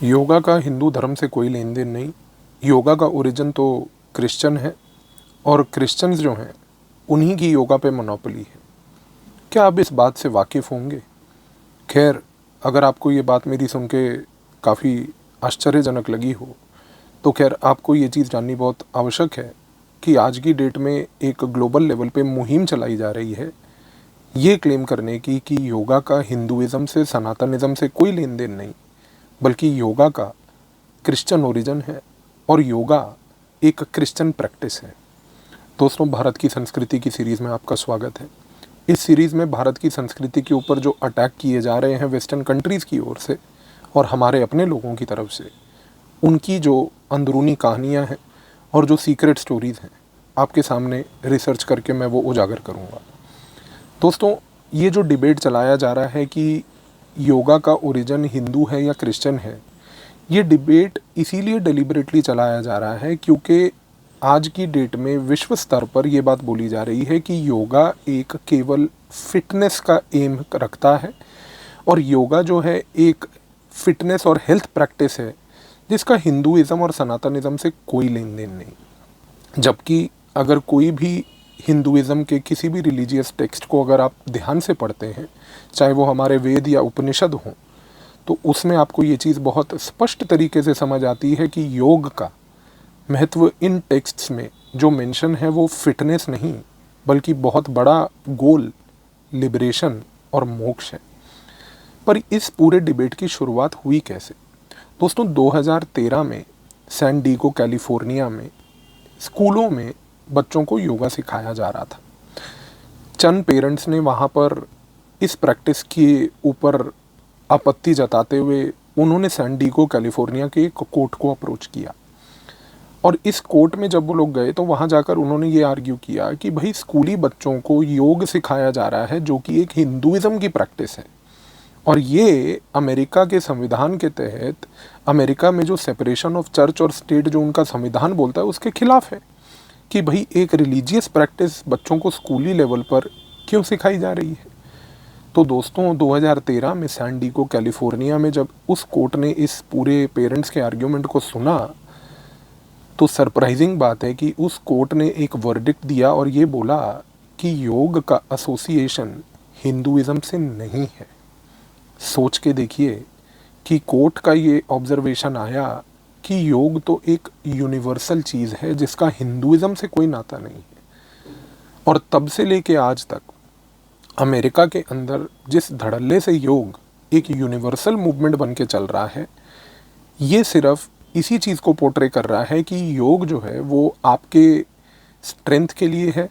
योगा का हिंदू धर्म से कोई लेन देन नहीं। योगा का ओरिजिन तो क्रिश्चियन है और क्रिश्चियंस जो हैं उन्हीं की योगा पे मोनोपोली है। क्या आप इस बात से वाकिफ़ होंगे? खैर, अगर आपको ये बात मेरी सुन के काफ़ी आश्चर्यजनक लगी हो तो खैर आपको ये चीज़ जाननी बहुत आवश्यक है कि आज की डेट में एक ग्लोबल लेवल पे मुहिम चलाई जा रही है ये क्लेम करने की कि योगा का हिंदुइज़्म से, सनातनिज़्म से कोई लेन देन नहीं, बल्कि योगा का क्रिश्चियन ओरिजिन है और योगा एक क्रिश्चियन प्रैक्टिस है। दोस्तों, भारत की संस्कृति की सीरीज़ में आपका स्वागत है। इस सीरीज़ में भारत की संस्कृति के ऊपर जो अटैक किए जा रहे हैं वेस्टर्न कंट्रीज़ की ओर से और हमारे अपने लोगों की तरफ से, उनकी जो अंदरूनी कहानियाँ हैं और जो सीक्रेट स्टोरीज़ हैं, आपके सामने रिसर्च करके मैं वो उजागर करूँगा। दोस्तों, ये जो डिबेट चलाया जा रहा है कि योगा का ओरिजिन हिंदू है या क्रिश्चियन है, ये डिबेट इसीलिए डेलिबरेटली चलाया जा रहा है क्योंकि आज की डेट में विश्व स्तर पर ये बात बोली जा रही है कि योगा एक केवल फिटनेस का एम रखता है और योगा जो है एक फिटनेस और हेल्थ प्रैक्टिस है जिसका हिंदुइज़्म और सनातनिज़्म से कोई लेन देन नहीं। जबकि अगर कोई भी हिंदुइज़्म के किसी भी रिलीजियस टेक्स्ट को अगर आप ध्यान से पढ़ते हैं, चाहे वो हमारे वेद या उपनिषद हों, तो उसमें आपको ये चीज़ बहुत स्पष्ट तरीके से समझ आती है कि योग का महत्व इन टेक्स्ट्स में जो मेंशन है वो फिटनेस नहीं बल्कि बहुत बड़ा गोल, लिबरेशन और मोक्ष है। पर इस पूरे डिबेट की शुरुआत हुई कैसे? दोस्तों, 2013 में सैन डिएगो कैलिफोर्निया में स्कूलों में बच्चों को योगा सिखाया जा रहा था। चंद पेरेंट्स ने वहाँ पर इस प्रैक्टिस के ऊपर आपत्ति जताते हुए उन्होंने सैन डिएगो कैलिफोर्निया के एक कोर्ट को अप्रोच किया और इस कोर्ट में जब वो लोग गए तो वहाँ जाकर उन्होंने ये आर्ग्यू किया कि भाई स्कूली बच्चों को योग सिखाया जा रहा है जो कि एक हिंदुइज़्म की प्रैक्टिस है और ये अमेरिका के संविधान के तहत अमेरिका में जो सेपरेशन ऑफ चर्च और स्टेट जो उनका संविधान बोलता है उसके खिलाफ है कि भाई एक रिलीजियस प्रैक्टिस बच्चों को स्कूली लेवल पर क्यों सिखाई जा रही है। तो दोस्तों, 2013 में सैन डिएगो कैलिफोर्निया में जब उस कोर्ट ने इस पूरे पेरेंट्स के आर्ग्यूमेंट को सुना तो सरप्राइजिंग बात है कि उस कोर्ट ने एक वर्डिक्ट दिया और ये बोला कि योग का एसोसिएशन हिंदुइज़्म से नहीं है। सोच के देखिए कि कोर्ट का ये ऑब्जर्वेशन आया कि योग तो एक यूनिवर्सल चीज़ है जिसका हिंदुइज़्म से कोई नाता नहीं है। और तब से लेके आज तक अमेरिका के अंदर जिस धड़ल्ले से योग एक यूनिवर्सल मूवमेंट बन के चल रहा है, ये सिर्फ इसी चीज़ को पोर्ट्रे कर रहा है कि योग जो है वो आपके स्ट्रेंथ के लिए है,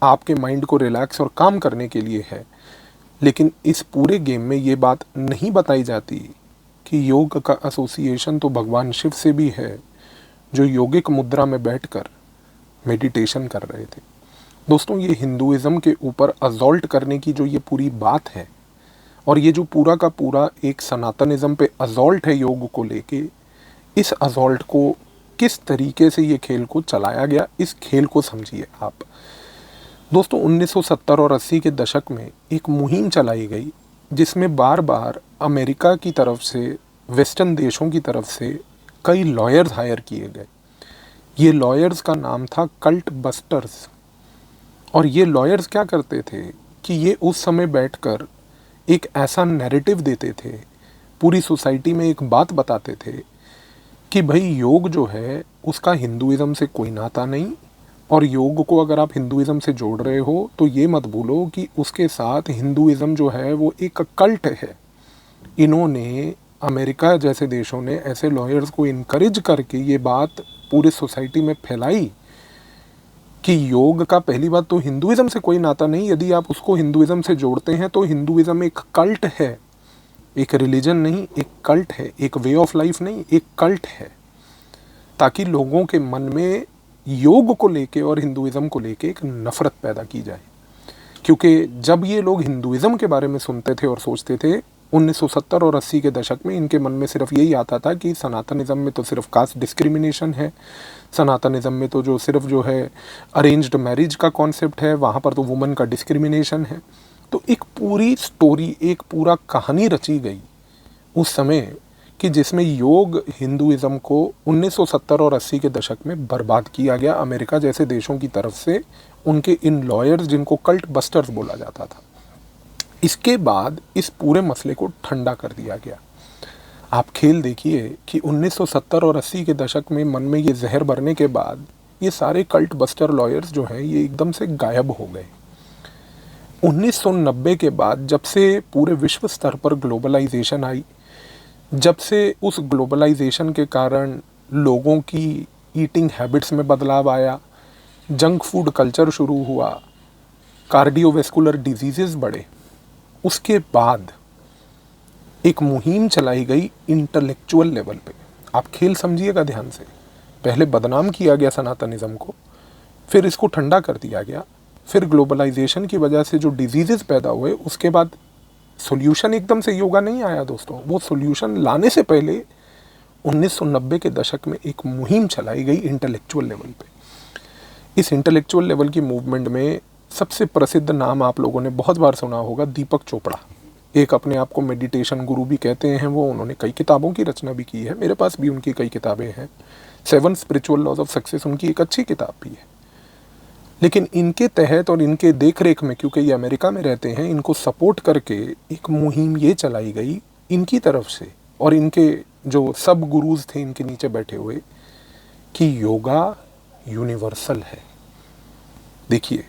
आपके माइंड को रिलैक्स और काम करने के लिए है। लेकिन इस पूरे गेम में ये बात नहीं बताई जाती कि योग का एसोसिएशन तो भगवान शिव से भी है जो योगिक मुद्रा में बैठकर मेडिटेशन कर रहे थे। दोस्तों, ये हिंदुइज़्म के ऊपर असॉल्ट करने की जो ये पूरी बात है और ये जो पूरा का पूरा एक सनातनिज़्म पे असॉल्ट है योग को लेके, इस असॉल्ट को किस तरीके से ये खेल को चलाया गया, इस खेल को समझिए आप। दोस्तों, 1970 और 80 के दशक में एक मुहिम चलाई गई जिसमें बार बार अमेरिका की तरफ से, वेस्टर्न देशों की तरफ से कई लॉयर्स हायर किए गए। ये लॉयर्स का नाम था कल्ट बस्टर्स। और ये लॉयर्स क्या करते थे कि ये उस समय बैठकर एक ऐसा नैरेटिव देते थे, पूरी सोसाइटी में एक बात बताते थे कि भाई योग जो है उसका हिंदुइज़्म से कोई नाता नहीं और योग को अगर आप हिंदुइज़्म से जोड़ रहे हो तो ये मत भूलो कि उसके साथ हिंदुइज़्म जो है वो एक कल्ट है। इन्होंने, अमेरिका जैसे देशों ने ऐसे लॉयर्स को इनकरेज करके ये बात पूरे सोसाइटी में फैलाई कि योग का पहली बात तो हिंदुइज़्म से कोई नाता नहीं, यदि आप उसको हिंदुइज़्म से जोड़ते हैं तो हिंदुइज़्म एक कल्ट है, एक रिलीजन नहीं, एक कल्ट है, एक वे ऑफ लाइफ नहीं, एक कल्ट है, ताकि लोगों के मन में योग को लेके और हिंदुइज़्म को लेके एक नफ़रत पैदा की जाए। क्योंकि जब ये लोग हिंदुइज़्म के बारे में सुनते थे और सोचते थे 1970 और 80 के दशक में, इनके मन में सिर्फ यही आता था कि सनातनिज़्म में तो सिर्फ कास्ट डिस्क्रिमिनेशन है, सनातनिज़्म में तो जो सिर्फ जो है अरेंज्ड मैरिज का कॉन्सेप्ट है, वहाँ पर तो वुमन का डिस्क्रिमिनेशन है। तो एक पूरी स्टोरी, एक पूरा कहानी रची गई उस समय कि जिसमें योग हिंदुइज्म को 1970 और 80 के दशक में बर्बाद किया गया अमेरिका जैसे देशों की तरफ से, उनके इन लॉयर्स जिनको कल्ट बस्टर्स बोला जाता था। इसके बाद इस पूरे मसले को ठंडा कर दिया गया। आप खेल देखिए कि 1970 और 80 के दशक में मन में ये जहर भरने के बाद ये सारे कल्ट बस्टर लॉयर्स जो हैं ये एकदम से गायब हो गए। 1990 के बाद जब से पूरे विश्व स्तर पर ग्लोबलाइजेशन आई, जब से उस ग्लोबलाइजेशन के कारण लोगों की ईटिंग हैबिट्स में बदलाव आया, जंक फूड कल्चर शुरू हुआ, कार्डियोवैस्कुलर डिजीज़ेस बढ़े, उसके बाद एक मुहिम चलाई गई इंटेलेक्चुअल लेवल पे। आप खेल समझिएगा ध्यान से। पहले बदनाम किया गया सनातनिज्म को, फिर इसको ठंडा कर दिया गया, फिर ग्लोबलाइजेशन की वजह से जो डिजीज़ेस पैदा हुए उसके बाद सॉल्यूशन एकदम से योगा नहीं आया दोस्तों। वो सॉल्यूशन लाने से पहले 1990 के दशक में एक मुहिम चलाई गई इंटेलेक्चुअल लेवल पे। इस इंटेलेक्चुअल लेवल की मूवमेंट में सबसे प्रसिद्ध नाम आप लोगों ने बहुत बार सुना होगा, दीपक चोपड़ा। एक अपने आप को मेडिटेशन गुरु भी कहते हैं वो। उन्होंने कई किताबों की रचना भी की है, मेरे पास भी उनकी कई किताबें हैं। 7 स्पिरिचुअल लॉज ऑफ सक्सेस उनकी एक अच्छी किताब भी है। लेकिन इनके तहत और इनके देख रेख में, क्योंकि ये अमेरिका में रहते हैं, इनको सपोर्ट करके एक मुहिम ये चलाई गई इनकी तरफ से और इनके जो सब गुरुज थे इनके नीचे बैठे हुए, कि योगा यूनिवर्सल है। देखिए,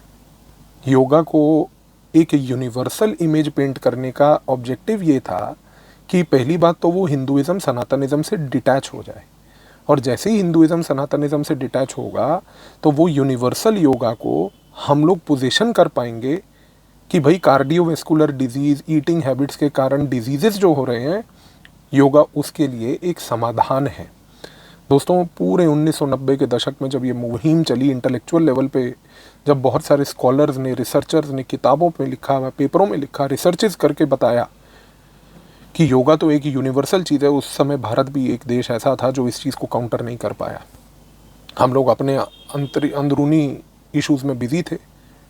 योगा को एक यूनिवर्सल इमेज पेंट करने का ऑब्जेक्टिव ये था कि पहली बात तो वो हिंदुइज्म सनातनिज्म से डिटैच हो जाए, और जैसे ही हिंदुइज्म सनातनिज्म से डिटैच होगा तो वो यूनिवर्सल योगा को हम लोग पोजीशन कर पाएंगे कि भाई कार्डियोवैस्कुलर डिजीज़, ईटिंग हैबिट्स के कारण डिजीज़ेस जो हो रहे हैं, योगा उसके लिए एक समाधान है। दोस्तों, पूरे 1990 के दशक में जब ये मुहिम चली इंटेलेक्चुअल लेवल पे, जब बहुत सारे स्कॉलर्स ने, रिसर्चर्स ने किताबों में लिखा, पेपरों में लिखा, रिसर्चेस करके बताया कि योगा तो एक यूनिवर्सल चीज़ है, उस समय भारत भी एक देश ऐसा था जो इस चीज़ को काउंटर नहीं कर पाया। हम लोग अपने अंदरूनी इश्यूज़ में बिजी थे।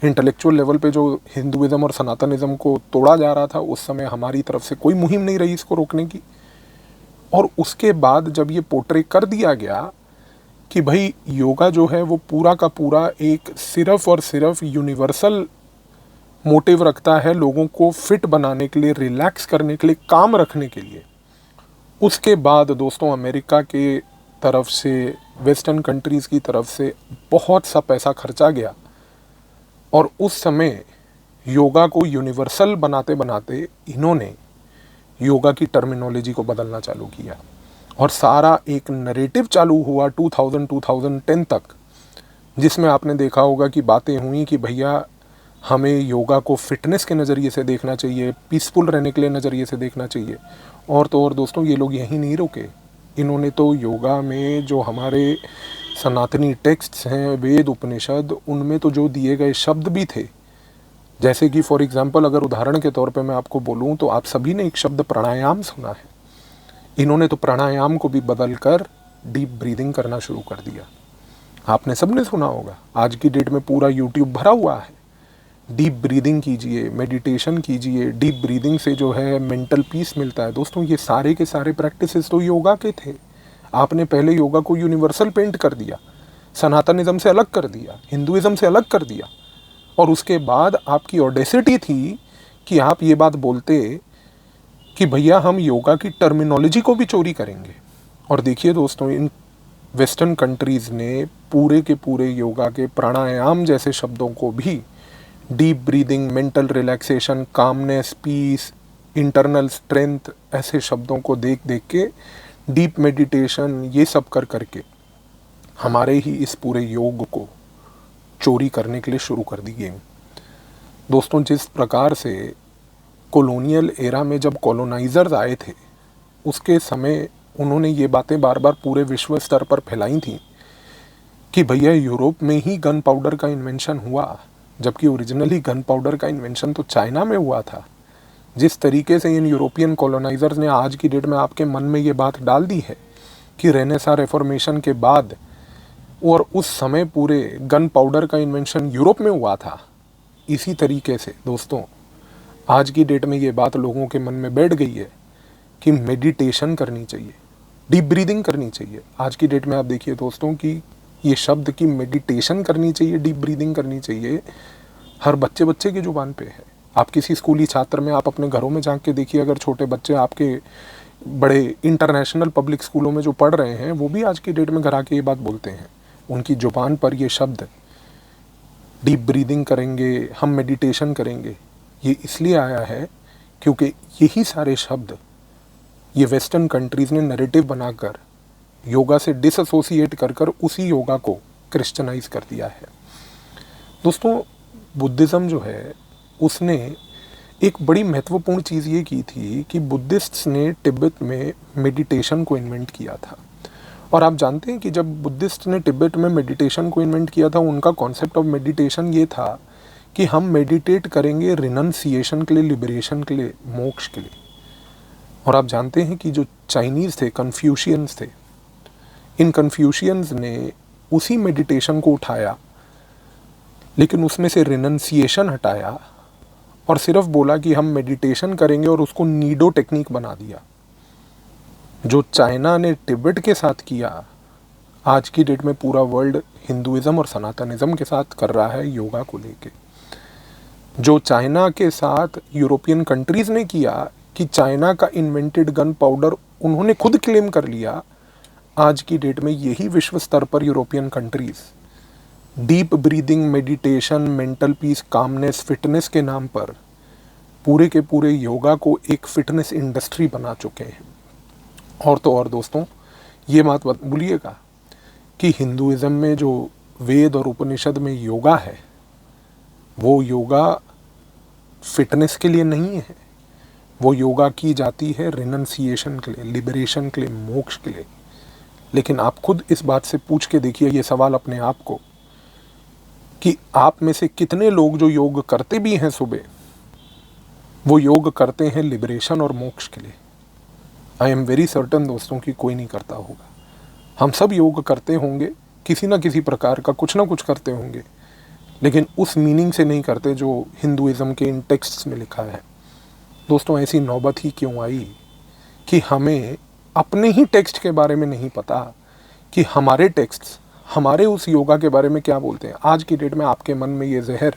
इंटेलेक्चुअल लेवल पे जो हिंदुइज्म और सनातनिज्म को तोड़ा जा रहा था, उस समय हमारी तरफ से कोई मुहिम नहीं रही इसको रोकने की। और उसके बाद जब ये पोर्ट्रे कर दिया गया कि भाई योगा जो है वो पूरा का पूरा एक सिर्फ और सिर्फ यूनिवर्सल मोटिव रखता है, लोगों को फिट बनाने के लिए, रिलैक्स करने के लिए, काम रखने के लिए। उसके बाद दोस्तों अमेरिका के तरफ से, वेस्टर्न कंट्रीज़ की तरफ से बहुत सा पैसा खर्चा गया और उस समय योगा को यूनिवर्सल बनाते बनाते इन्होंने योगा की टर्मिनोलॉजी को बदलना चालू किया और सारा एक नरेटिव चालू हुआ 2010 तक, जिसमें आपने देखा होगा कि बातें हुई कि भैया हमें योगा को फिटनेस के नज़रिए से देखना चाहिए, पीसफुल रहने के लिए नज़रिए से देखना चाहिए। और तो और दोस्तों, ये लोग यहीं नहीं रुके, इन्होंने तो योगा में जो हमारे सनातनी टेक्स्ट्स हैं, वेद उपनिषद, उनमें तो जो दिए गए शब्द भी थे, जैसे कि फॉर एग्जांपल अगर उदाहरण के तौर पे मैं आपको बोलूं तो आप सभी ने एक शब्द प्राणायाम सुना है। इन्होंने तो प्राणायाम को भी बदल कर डीप ब्रीदिंग करना शुरू कर दिया। आपने सबने सुना होगा, आज की डेट में पूरा यूट्यूब भरा हुआ है। डीप ब्रीदिंग कीजिए, मेडिटेशन कीजिए, डीप ब्रीदिंग से जो है मेंटल पीस मिलता है। दोस्तों, ये सारे के सारे प्रैक्टिसेस तो योगा के थे। आपने पहले योगा को यूनिवर्सल पेंट कर दिया, सनातनिज्म से अलग कर दिया, हिंदुइज्म से अलग कर दिया, और उसके बाद आपकी ऑडेसिटी थी कि आप ये बात बोलते कि भैया हम योगा की टर्मिनोलॉजी को भी चोरी करेंगे। और देखिए दोस्तों, इन वेस्टर्न कंट्रीज़ ने पूरे के पूरे योगा के प्राणायाम जैसे शब्दों को भी deep breathing, mental relaxation, calmness, peace, internal strength, ऐसे शब्दों को देख देख के, डीप मेडिटेशन, ये सब कर करके हमारे ही इस पूरे योग को चोरी करने के लिए शुरू कर दी गई। दोस्तों, जिस प्रकार से कॉलोनियल एरा में जब कॉलोनाइजर्स आए थे, उसके समय उन्होंने ये बातें बार बार पूरे विश्व स्तर पर फैलाई थी कि भैया यूरोप में ही गन पाउडर का इन्वेंशन हुआ, जबकि ओरिजिनली गन पाउडर का इन्वेंशन तो चाइना में हुआ था। जिस तरीके से इन यूरोपियन कॉलोनाइजर्स ने आज की डेट में आपके मन में ये बात डाल दी है कि रेनेसां रिफॉर्मेशन के बाद और उस समय पूरे गन पाउडर का इन्वेंशन यूरोप में हुआ था, इसी तरीके से दोस्तों आज की डेट में ये बात लोगों के मन में बैठ गई है कि मेडिटेशन करनी चाहिए, डीप ब्रीदिंग करनी चाहिए। आज की डेट में आप देखिए दोस्तों कि ये शब्द कि मेडिटेशन करनी चाहिए, डीप ब्रीदिंग करनी चाहिए, हर बच्चे बच्चे की जुबान पे है। आप किसी स्कूली छात्र में, आप अपने घरों में झांक के देखिए, अगर छोटे बच्चे आपके बड़े इंटरनेशनल पब्लिक स्कूलों में जो पढ़ रहे हैं, वो भी आज की डेट में घर आके ये बात बोलते हैं। उनकी जुबान पर ये शब्द डीप ब्रीदिंग करेंगे, हम मेडिटेशन करेंगे, ये इसलिए आया है क्योंकि यही सारे शब्द ये वेस्टर्न कंट्रीज़ ने नैरेटिव बनाकर योगा से डिसएसोसिएट कर कर उसी योगा को क्रिश्चियनाइज कर दिया है। दोस्तों, बुद्धिज़्म जो है उसने एक बड़ी महत्वपूर्ण चीज़ ये की थी कि बुद्धिस्ट्स ने तिब्बत में मेडिटेशन को इन्वेंट किया था। और आप जानते हैं कि जब बुद्धिस्ट ने तिब्बत में मेडिटेशन को इन्वेंट किया था, उनका कॉन्सेप्ट ऑफ मेडिटेशन ये था कि हम मेडिटेट करेंगे रिनंसिएशन के लिए, लिबरेशन के लिए, मोक्ष के लिए। और आप जानते हैं कि जो चाइनीज़ थे, कन्फ्यूशियंस थे, इन कन्फ्यूशियंस ने उसी मेडिटेशन को उठाया, लेकिन उसमें से रिनंसिएशन हटाया और सिर्फ बोला कि हम मेडिटेशन करेंगे, और उसको नीडो टेक्निक बना दिया। जो चाइना ने तिब्बत के साथ किया, आज की डेट में पूरा वर्ल्ड हिंदुइज्म और सनातनिज्म के साथ कर रहा है योगा को लेके। जो चाइना के साथ यूरोपियन कंट्रीज़ ने किया कि चाइना का इन्वेंटेड गन पाउडर उन्होंने खुद क्लेम कर लिया, आज की डेट में यही विश्व स्तर पर European countries deep breathing, meditation, mental peace, calmness, fitness के नाम पर पूरे के पूरे योगा को एक फिटनेस इंडस्ट्री बना चुके हैं। और तो और दोस्तों, ये बात भूलिएगा कि हिंदुइज्म में जो वेद और उपनिषद में योगा है, वो योगा फिटनेस के लिए नहीं है। वो योगा की जाती है रिनंसिएशन के लिए, लिबरेशन के लिए, मोक्ष के लिए। लेकिन आप खुद इस बात से पूछ के देखिए ये सवाल अपने आप को कि आप में से कितने लोग जो योग करते भी हैं सुबह, वो योग करते हैं लिबरेशन और मोक्ष के लिए। आई एम वेरी सर्टन दोस्तों कि कोई नहीं करता होगा। हम सब योग करते होंगे, किसी ना किसी प्रकार का कुछ ना कुछ करते होंगे, लेकिन उस मीनिंग से नहीं करते जो हिंदुइज्म के इन टेक्स्ट्स में लिखा है। दोस्तों, ऐसी नौबत ही क्यों आई कि हमें अपने ही टेक्स्ट के बारे में नहीं पता कि हमारे टेक्स्ट्स हमारे उस योगा के बारे में क्या बोलते हैं। आज की डेट में आपके मन में ये जहर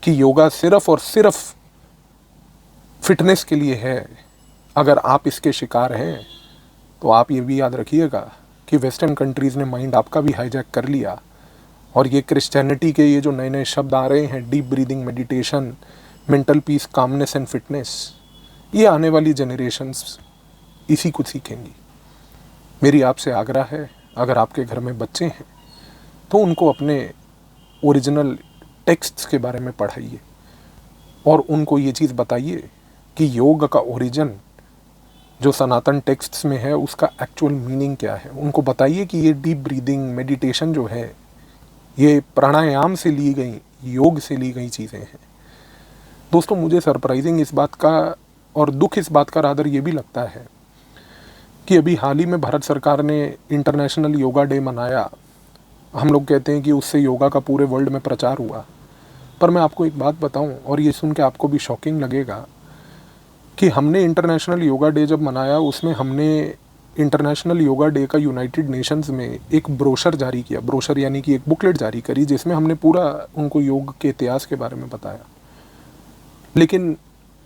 कि योगा सिर्फ और सिर्फ फिटनेस के लिए है, अगर आप इसके शिकार हैं तो आप ये भी याद रखिएगा कि वेस्टर्न कंट्रीज़ ने माइंड आपका भी हाईजैक कर लिया। और ये क्रिश्चियनिटी के ये जो नए नए शब्द आ रहे हैं, deep breathing, meditation, mental peace, calmness and fitness, ये आने वाली जनरेशन्स इसी को सीखेंगी। मेरी आपसे आग्रह है, अगर आपके घर में बच्चे हैं तो उनको अपने ओरिजिनल टेक्स्ट्स के बारे में पढ़ाइए और उनको ये चीज़ बताइए कि योग का ओरिजिन जो सनातन टेक्स्ट्स में है उसका एक्चुअल मीनिंग क्या है। उनको बताइए कि ये डीप ब्रीदिंग, मेडिटेशन जो है, ये प्राणायाम से ली गई, योग से ली गई चीज़ें हैं। दोस्तों, मुझे सरप्राइजिंग इस बात का और दुख इस बात का रादर ये भी लगता है कि अभी हाल ही में भारत सरकार ने इंटरनेशनल योगा डे मनाया। हम लोग कहते हैं कि उससे योगा का पूरे वर्ल्ड में प्रचार हुआ, पर मैं आपको एक बात बताऊं और ये सुन के आपको भी शॉकिंग लगेगा कि हमने इंटरनेशनल योगा डे जब मनाया, उसमें हमने इंटरनेशनल योगा डे का यूनाइटेड नेशंस में एक ब्रोशर जारी किया। ब्रोशर यानी कि एक बुकलेट जारी करी जिसमें हमने पूरा उनको योग के इतिहास के बारे में बताया। लेकिन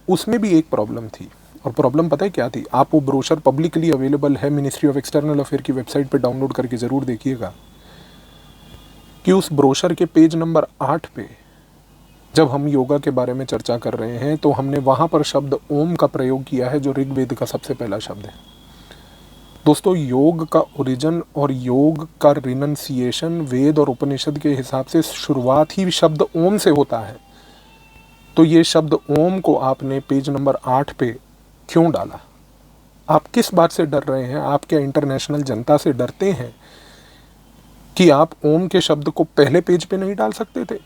उसमें भी एक प्रॉब्लम थी, और प्रॉब्लम पता है क्या थी? आप वो ब्रोशर पब्लिकली अवेलेबल है, मिनिस्ट्री ऑफ एक्सटर्नल अफेयर की वेबसाइट पर डाउनलोड करके ज़रूर देखिएगा कि उस ब्रोशर के पेज नंबर 8 पे जब हम योगा के बारे में चर्चा कर रहे हैं तो हमने वहाँ पर शब्द ओम का प्रयोग किया है, जो ऋग्वेद का सबसे पहला शब्द है। दोस्तों, योग का ओरिजिन और योग का रिनंसिएशन वेद और उपनिषद के हिसाब से शुरुआत ही शब्द ओम से होता है। तो ये शब्द ओम को आपने पेज नंबर 8 पे क्यों डाला? आप किस बात से डर रहे हैं? आप क्या इंटरनेशनल जनता से डरते हैं कि आप ओम के शब्द को पहले पेज पे नहीं डाल सकते थे?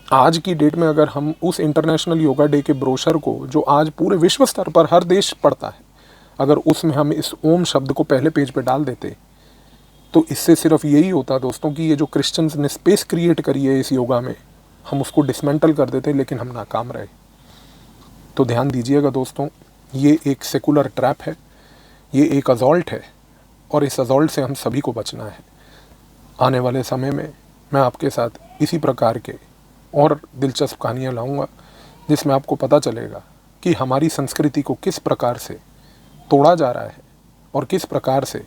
आज की डेट में अगर हम उस इंटरनेशनल योगा डे के ब्रोशर को, जो आज पूरे विश्व स्तर पर हर देश पढ़ता है, अगर उसमें हम इस ओम शब्द को पहले पेज पे डाल देते तो इससे सिर्फ यही होता दोस्तों कि ये जो क्रिश्चियंस ने स्पेस क्रिएट करी है इस योगा में, हम उसको डिसमेंटल कर देते, लेकिन हम नाकाम रहे। तो ध्यान दीजिएगा दोस्तों, ये एक सेकुलर ट्रैप है, ये एक असॉल्ट है, और इस असॉल्ट से हम सभी को बचना है। आने वाले समय में मैं आपके साथ इसी प्रकार के और दिलचस्प कहानियाँ लाऊंगा, जिसमें आपको पता चलेगा कि हमारी संस्कृति को किस प्रकार से तोड़ा जा रहा है और किस प्रकार से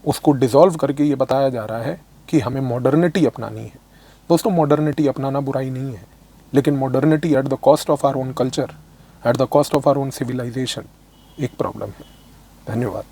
उसको डिसॉल्व करके ये बताया जा रहा है कि हमें मॉडर्निटी अपनानी है। दोस्तों, मॉडर्निटी अपनाना बुराई नहीं है, लेकिन modernity at the cost of our own culture, at the cost of our own civilisation एक प्रॉब्लम है। धन्यवाद।